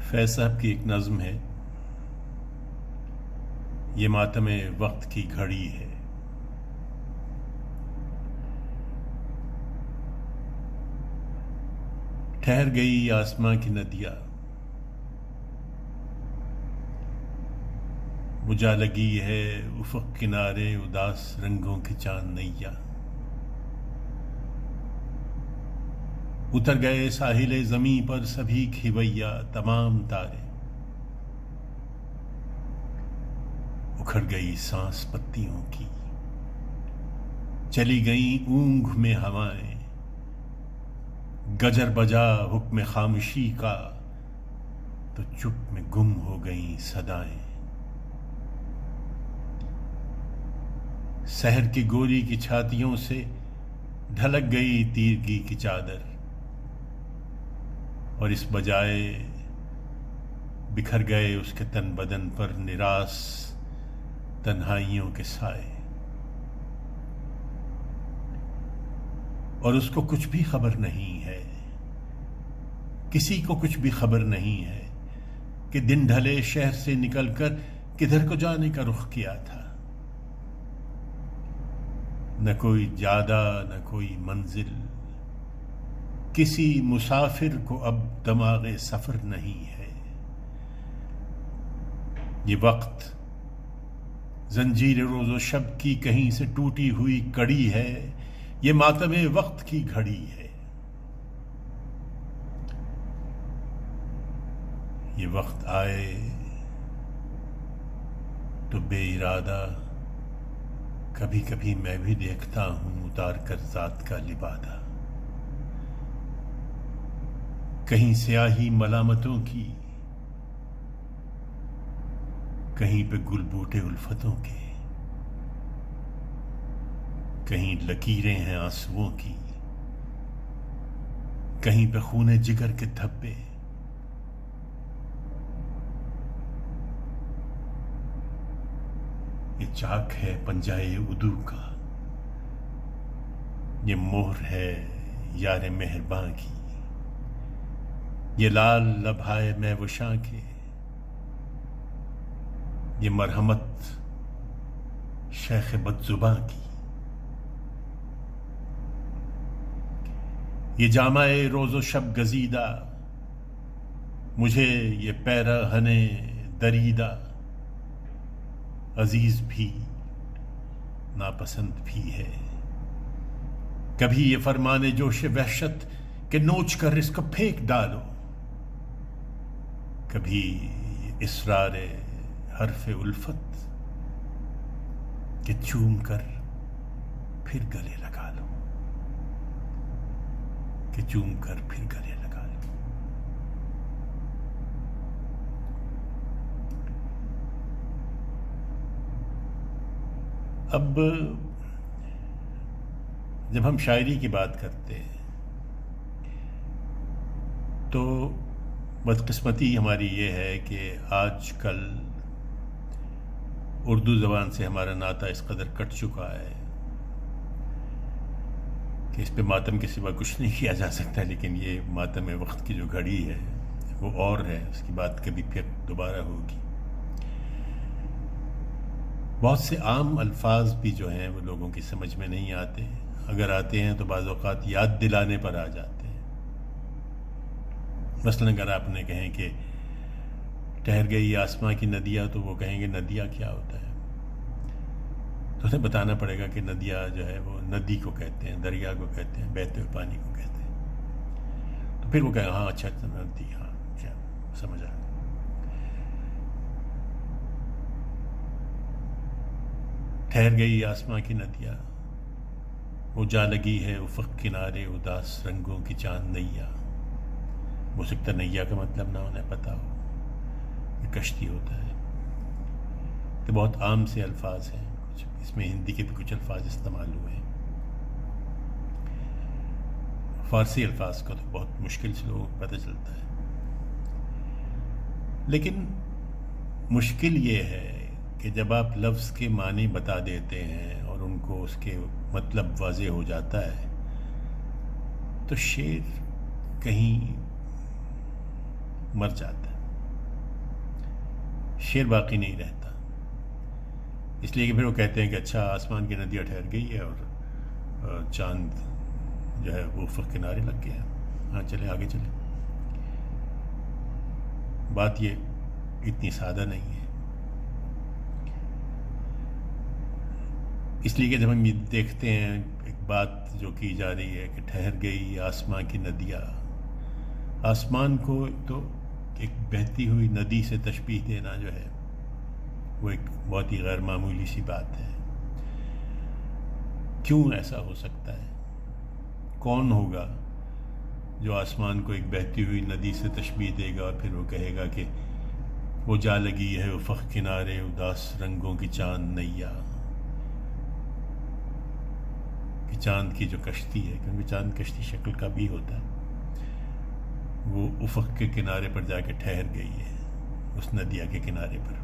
فیض صاحب کی ایک نظم ہے، یہ ماتم وقت کی گھڑی ہے۔ ٹھہر گئی آسماں کی ندیاں، بجھا لگی ہے افق کنارے اداس رنگوں کی چاندنیاں۔ اتر گئے ساحل زمیں پر سبھی کھویاں، تمام تارے اکھڑ گئی سانس پتیوں کی، چلی گئیں اونگ میں ہوائیں، گجر بجا حکم خاموشی کا تو چپ میں گم ہو گئیں صدائیں۔ سحر کی گولی کی چھاتیوں سے ڈھلک گئی تیرگی کی چادر، اور اس بجائے بکھر گئے اس کے تن بدن پر نراس تنہائیوں کے سائے۔ اور اس کو کچھ بھی خبر نہیں ہے، کسی کو کچھ بھی خبر نہیں ہے کہ دن ڈھلے شہر سے نکل کر کدھر کو جانے کا رخ کیا تھا۔ نہ کوئی جادہ نہ کوئی منزل، کسی مسافر کو اب دماغ سفر نہیں ہے۔ یہ وقت زنجیر روز و شب کی کہیں سے ٹوٹی ہوئی کڑی ہے، یہ ماتم وقت کی گھڑی ہے۔ یہ وقت آئے تو بے ارادہ کبھی کبھی میں بھی دیکھتا ہوں اتار کر ذات کا لبادہ، کہیں سیاہی ملامتوں کی، کہیں پہ گل بوٹے الفتوں کے، کہیں لکیریں ہیں آنسوؤں کی، کہیں پہ خون جگر کے دھبے۔ یہ چاک ہے پنجائے عدو کا، یہ مہر ہے یار مہرباں کی، یہ لال لبھائے میں وشاں کے، یہ مرحمت شیخ بدزباں کی۔ یہ جامع روز و شب گزیدہ، مجھے یہ پیراہن دریدہ، عزیز بھی ناپسند بھی ہے۔ کبھی یہ فرمانے جوش وحشت کہ نوچ کر اس کو پھینک ڈالو، کبھی اصرار حرف الفت کہ چوم کر پھر گلے لگا لو، کہ چوم کر پھر گلے لگا لو۔ اب جب ہم شاعری کی بات کرتے ہیں تو بدقسمتی ہماری یہ ہے کہ آج کل اردو زبان سے ہمارا ناطہ اس قدر کٹ چکا ہے کہ اس پہ ماتم کے سوا کچھ نہیں کیا جا سکتا، لیکن یہ ماتم وقت کی جو گھڑی ہے وہ اور ہے، اس کی بات کبھی پھر دوبارہ ہوگی۔ بہت سے عام الفاظ بھی جو ہیں وہ لوگوں کی سمجھ میں نہیں آتے، اگر آتے ہیں تو بعض اوقات یاد دلانے پر آ جاتے ہیں۔ مثلا اگر آپ نے کہیں کہ ٹھہر گئی آسماں کی ندیاں، تو وہ کہیں گے ندیاں کیا ہوتا ہے، تو انہیں بتانا پڑے گا کہ ندیاں جو ہے وہ ندی کو کہتے ہیں، دریا کو کہتے ہیں، بہتے ہوئے پانی کو کہتے ہیں۔ تو پھر وہ کہیں ہاں اچھا ندی، ہاں کیا سمجھ آ گیا۔ ٹھہر گئی آسماں کی ندیاں، وہ جا لگی ہے افق کنارے اداس رنگوں کی چاندنیاں۔ ہو سکتا نیا کا مطلب نہ انہیں پتا ہو، یہ کشتی ہوتا ہے۔ تو بہت عام سے الفاظ ہیں، کچھ اس میں ہندی کے بھی کچھ الفاظ استعمال ہوئے ہیں، فارسی الفاظ کا تو بہت مشکل سے لوگوں کو پتہ چلتا ہے۔ لیکن مشکل یہ ہے کہ جب آپ لفظ کے معنی بتا دیتے ہیں اور ان کو اس کے مطلب واضح ہو جاتا ہے تو شعر کہیں مر جاتا ہے۔ شیر باقی نہیں رہتا، اس لیے کہ پھر وہ کہتے ہیں کہ اچھا آسمان کی ندیاں ٹھہر گئی ہے اور چاند جو ہے وہ افق کنارے لگ گیا. ہاں چلے آگے چلیں. بات یہ اتنی سادہ نہیں ہے، اس لیے کہ جب ہم یہ دیکھتے ہیں ایک بات جو کی جا رہی ہے کہ ٹھہر گئی آسمان کی ندیاں، آسمان کو تو ایک بہتی ہوئی ندی سے تشبیہ دینا جو ہے وہ ایک بہت ہی غیر معمولی سی بات ہے. کیوں ایسا ہو سکتا ہے؟ کون ہوگا جو آسمان کو ایک بہتی ہوئی ندی سے تشبیہ دے گا اور پھر وہ کہے گا کہ وہ جا لگی ہے افق کنارے اداس رنگوں کی چاند نیا، کہ چاند کی جو کشتی ہے، کیونکہ چاند کشتی شکل کا بھی ہوتا ہے، وہ افق کے کنارے پر جا کے ٹھہر گئی ہے، اس ندیا کے کنارے پر.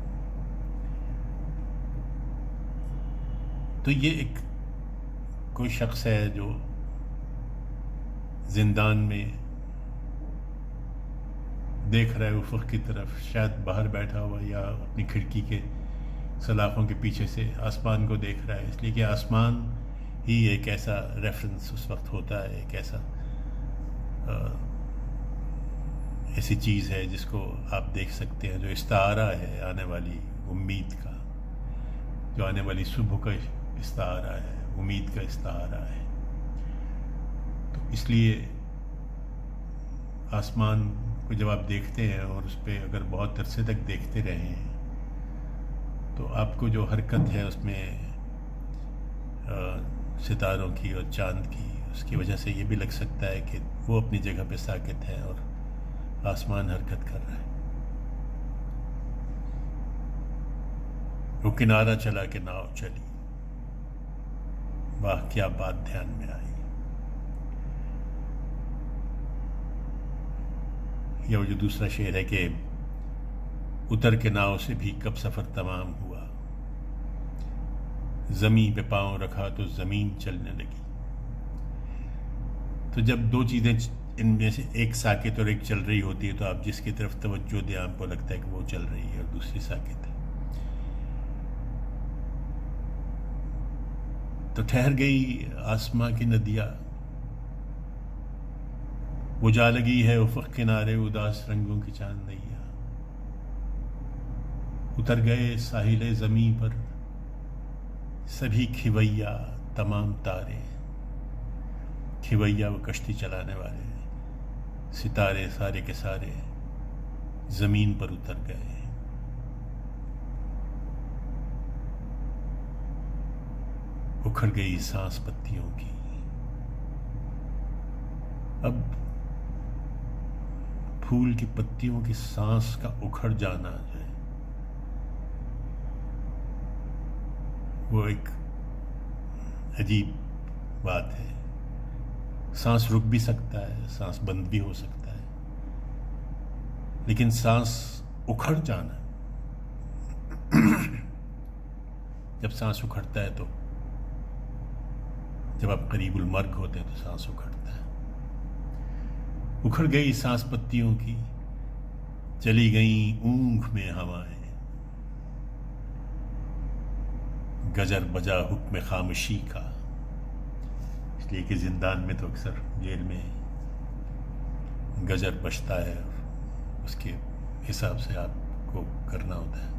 تو یہ ایک کوئی شخص ہے جو زندان میں دیکھ رہا ہے افق کی طرف، شاید باہر بیٹھا ہوا یا اپنی کھڑکی کے سلاخوں کے پیچھے سے آسمان کو دیکھ رہا ہے، اس لیے کہ آسمان ہی ایک ایسا ریفرنس اس وقت ہوتا ہے، ایک ایسی چیز ہے جس کو آپ دیکھ سکتے ہیں، جو استعارہ ہے آنے والی امید کا، جو آنے والی صبح کا استعارہ ہے، امید کا استعارہ ہے. تو اس لیے آسمان کو جب آپ دیکھتے ہیں اور اس پہ اگر بہت عرصے تک دیکھتے رہیں تو آپ کو جو حرکت ہے اس میں ستاروں کی اور چاند کی، اس کی وجہ سے یہ بھی لگ سکتا ہے کہ وہ اپنی جگہ پہ ساکت ہے اور آسمان حرکت کر رہا ہے. وہ کنارہ چلا کہ ناؤ چلی، واہ کیا بات دھیان میں آئی. یا وہ جو دوسرا شعر ہے کہ اتر کے ناؤ سے بھی کب سفر تمام ہوا، زمین پہ پاؤں رکھا تو زمین چلنے لگی. تو جب دو چیزیں ان میں سے ایک ساکت اور ایک چل رہی ہوتی ہے تو آپ جس کی طرف توجہ دیں آپ کو لگتا ہے کہ وہ چل رہی ہے اور دوسری ساکت ہے. تو ٹھہر گئی آسماں کی ندیاں، وہ جا لگی ہے افق کنارے اداس رنگوں کی چاند نیا. اتر گئے ساحل زمیں پر سبھی کھویا تمام تارے. کھویا وہ کشتی چلانے والے، ستارے سارے کے سارے زمین پر اتر گئے. اکھڑ گئی سانس پتیوں کی. اب پھول کی پتیوں کی سانس کا اکھڑ جانا جو ہے وہ ایک عجیب بات ہے. سانس رک بھی سکتا ہے، سانس بند بھی ہو سکتا ہے، لیکن سانس اکھڑ جانا، جب سانس اکھڑتا ہے تو جب آپ قریب المرگ ہوتے ہیں تو سانس اکھڑتا ہے. اکھڑ گئی سانس پتیوں کی، چلی گئیں اونگ میں ہوائیں، گجر بجا حکم خاموشی کا. اس لیے کہ زندان میں تو اکثر جیل میں گجر بجتا ہے اور اس کے حساب سے آپ کو کرنا ہوتا ہے.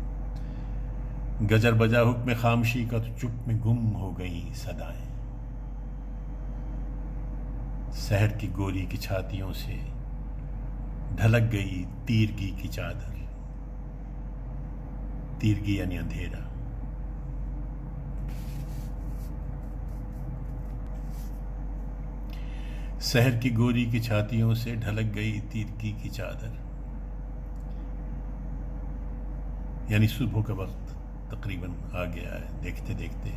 گجر بجا حکم خاموشی کا تو چپ میں گم ہو گئیں صدائیں. سحر کی گوری کی چھاتیوں سے ڈھلک گئی تیرگی کی چادر. تیرگی یعنی اندھیرا. سحر کی گوری کی چھاتیوں سے ڈھلک گئی تیرگی کی چادر، یعنی صبح کا وقت تقریباً آ گیا ہے. دیکھتے دیکھتے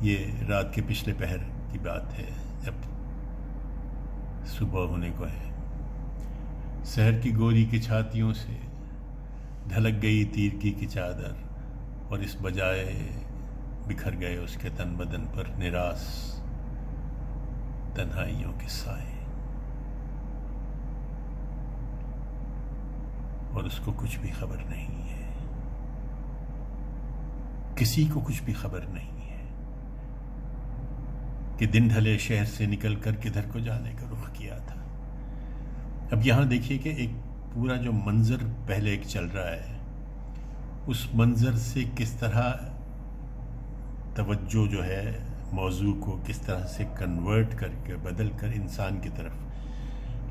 یہ رات کے پچھلے پہر کی بات ہے جب صبح ہونے کو ہے. سحر کی گوری کی چھاتیوں سے ڈھلک گئی تیرگی کی چادر، اور اس بجائے بکھر گئے اس کے تن بدن پر نراس تنہائیوں کے سائے. اور اس کو کچھ بھی خبر نہیں ہے. کسی کو کچھ بھی خبر نہیں ہے کہ دن ڈھلے شہر سے نکل کر کدھر کو جانے کا رخ کیا تھا۔ اب یہاں دیکھیے کہ ایک پورا جو منظر پہلے ایک چل رہا ہے، اس منظر سے کس طرح توجہ جو ہے موضوع کو کس طرح سے کنورٹ کر کے بدل کر انسان کی طرف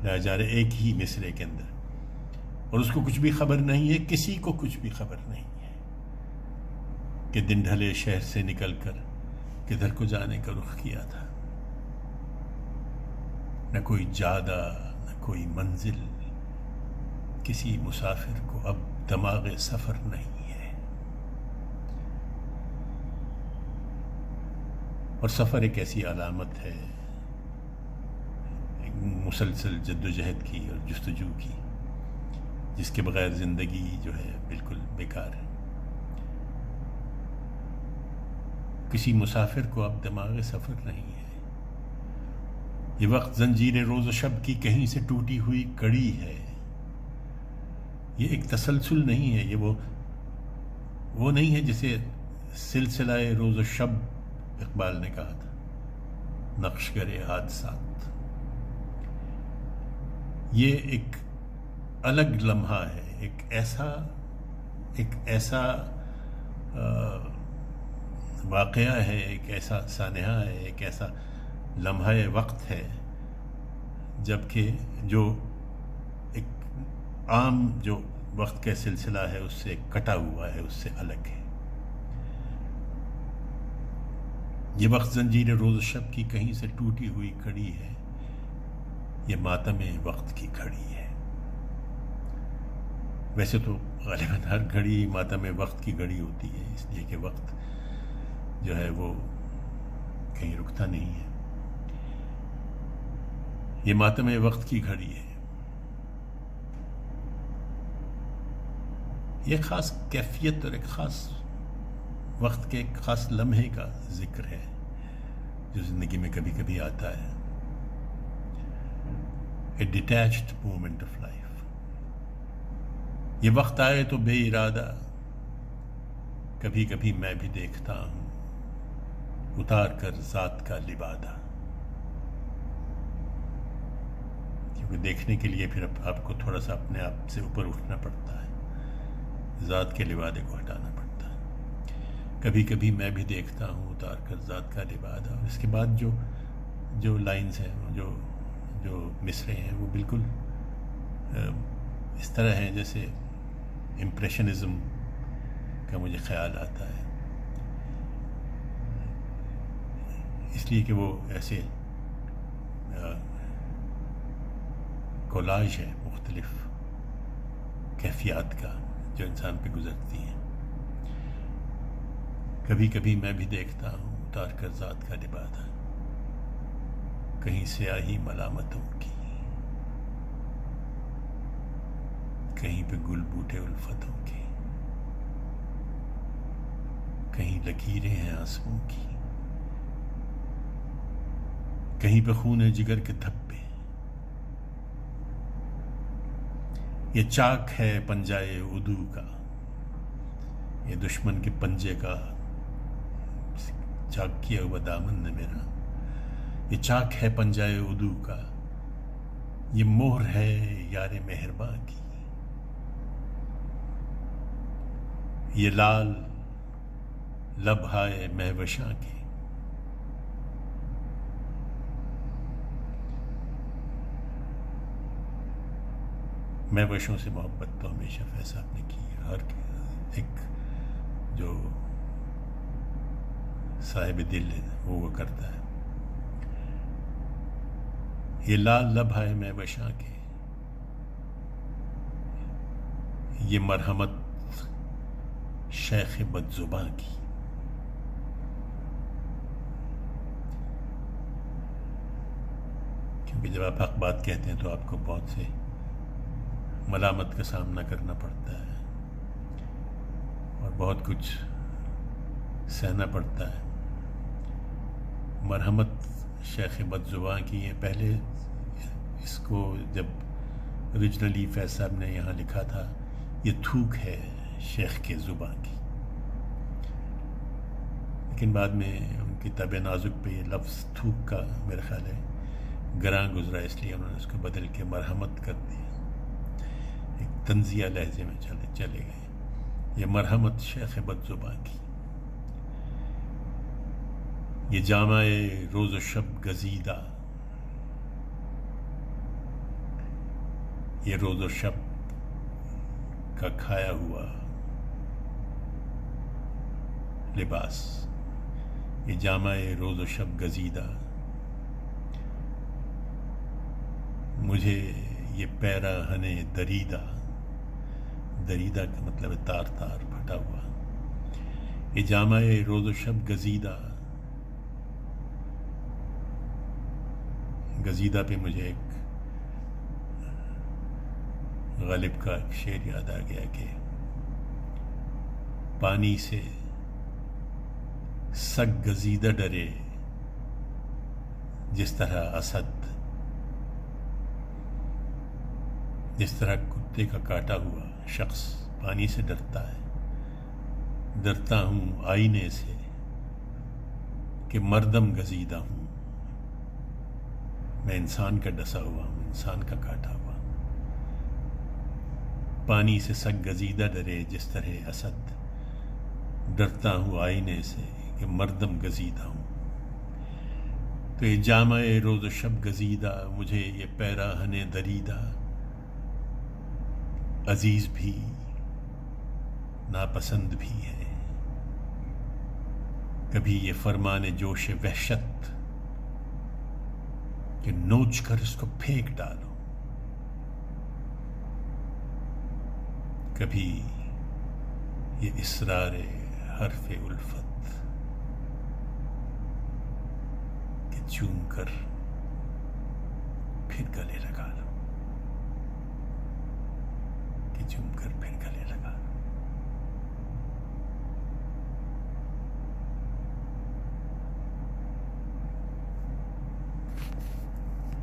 لایا جا رہا ہے ایک ہی مصرعے کے اندر، اور اس کو کچھ بھی خبر نہیں ہے، کسی کو کچھ بھی خبر نہیں ہے کہ دن ڈھلے شہر سے نکل کر کدھر کو جانے کا رخ کیا تھا۔ نہ کوئی جادہ، نہ کوئی منزل، کسی مسافر کو اب دماغ سفر نہیں ہے۔ اور سفر ایک ایسی علامت ہے ایک مسلسل جدوجہد کی اور جستجو کی، جس کے بغیر زندگی جو ہے بالکل بیکار ہے۔ کسی مسافر کو اب دماغ سفر نہیں ہے۔ یہ وقت زنجیر روز و شب کی کہیں سے ٹوٹی ہوئی کڑی ہے۔ یہ ایک تسلسل نہیں ہے، یہ وہ نہیں ہے جسے سلسلہ روز و شب اقبال نے کہا تھا، نقش کرے حادثات۔ یہ ایک الگ لمحہ ہے، ایک ایسا واقعہ ہے، ایک ایسا سانحہ ہے، ایک ایسا لمحہ وقت ہے جبکہ جو ایک عام جو وقت کا سلسلہ ہے اس سے کٹا ہوا ہے، اس سے الگ ہے۔ یہ وقت زنجیر روز و شب کی کہیں سے ٹوٹی ہوئی کڑی ہے، یہ ماتم وقت کی گھڑی ہے۔ ویسے تو غالباً ہر گھڑی ماتم وقت کی گھڑی ہوتی ہے، اس لیے کہ وقت جو ہے وہ کہیں رکتا نہیں ہے۔ یہ ماتم وقت کی گھڑی ہے۔ یہ خاص کیفیت اور ایک خاص وقت کے ایک خاص لمحے کا ذکر ہے جو زندگی میں کبھی کبھی آتا ہے۔ اے ڈیٹیچڈ مومنٹ آف لائف۔ یہ وقت آئے تو بے ارادہ کبھی کبھی میں بھی دیکھتا ہوں اتار کر ذات کا لبادہ، کیونکہ دیکھنے کے لیے پھر آپ کو تھوڑا سا اپنے آپ سے اوپر اٹھنا پڑتا ہے، ذات کے لبادے کو ہٹانا پڑتا ہے۔ کبھی کبھی میں بھی دیکھتا ہوں اتار کر ذات کا لبادہ۔ اور اس کے بعد جو لائنز ہیں، جو مصرے ہیں، وہ بالکل اس طرح ہیں جیسے امپریشنزم کا مجھے خیال آتا ہے، اس لیے کہ وہ ایسے کولاج ہے مختلف کیفیات کا جو انسان پہ گزرتی ہیں۔ کبھی کبھی میں بھی دیکھتا ہوں اتار کر ذات کا لبادہ، کہیں سیاہی ملامتوں کی، کہیں پہ گل بوٹے الفتوں کی، کہیں لکیریں ہیں آنسوؤں کی، کہیں پہ خون جگر کے دھبے۔ یہ چاک ہے پنجائے عدو کا، یہ دشمن کے پنجے کا چاک کیا ہوا دامن ہے میرا۔ یہ چاک ہے پنجائے عدو کا، یہ مہر ہے یار مہرباں کی، یہ لال لب ہائے مہوشاں کے۔ مہوشوں سے محبت تو ہمیشہ فیض صاحب نے کی، ہر ایک جو صاحب دل ہے وہ کرتا ہے۔ یہ لال لب ہائے مہوشاں کے، یہ مرحمت شیخ بد زباں کی۔ کیونکہ جب آپ حق بات کہتے ہیں تو آپ کو بہت سے ملامت کا سامنا کرنا پڑتا ہے اور بہت کچھ سہنا پڑتا ہے۔ مرحمت شیخ بد زباں کی، یہ پہلے اس کو جب اوریجنلی فیض صاحب نے یہاں لکھا تھا، یہ تھوک ہے شیخ کے زباں کی۔ لیکن بعد میں ان کی طب نازک پہ یہ لفظ تھوک کا میرا خیال ہے گراں گزرا، اس لیے انہوں نے اس کو بدل کے مرحمت کر دیا، ایک طنزیہ لہجے میں چلے گئے. یہ مرحمت شیخ بد زباں کی. یہ جامع روز و شب گزیدہ، یہ روز و شب کا کھایا ہوا لباس، یہ جامع روز و شب گزیدہ، مجھے یہ پیراہن دریدہ، دریدہ کا مطلب ہے تار تار پھٹا ہوا، یہ جامع روز و شب گزیدہ. گزیدہ پہ مجھے ایک غالب کا ایک شعر یاد آ گیا کہ پانی سے سگ گزیدہ ڈرے جس طرح اسد، جس طرح کتے کا کاٹا ہوا شخص پانی سے ڈرتا ہے، ڈرتا ہوں آئینے سے کہ مردم گزیدہ ہوں، میں انسان کا ڈسا ہوا ہوں، انسان کا کاٹا ہوا. پانی سے سگ گزیدہ ڈرے جس طرح اسد، ڈرتا ہوں آئینے سے کہ مردم گزیدہ ہوں. تو یہ جامع روز و شب گزیدہ، مجھے یہ پیراہن دریدہ، عزیز بھی ناپسند بھی ہے. کبھی یہ فرمان جوش وحشت کہ نوچ کر اس کو پھینک ڈالو، کبھی یہ اسرار حرف الفت کہ چوم کر پھر گلے لگا لو، کہ چوم کر پھر گلے لگا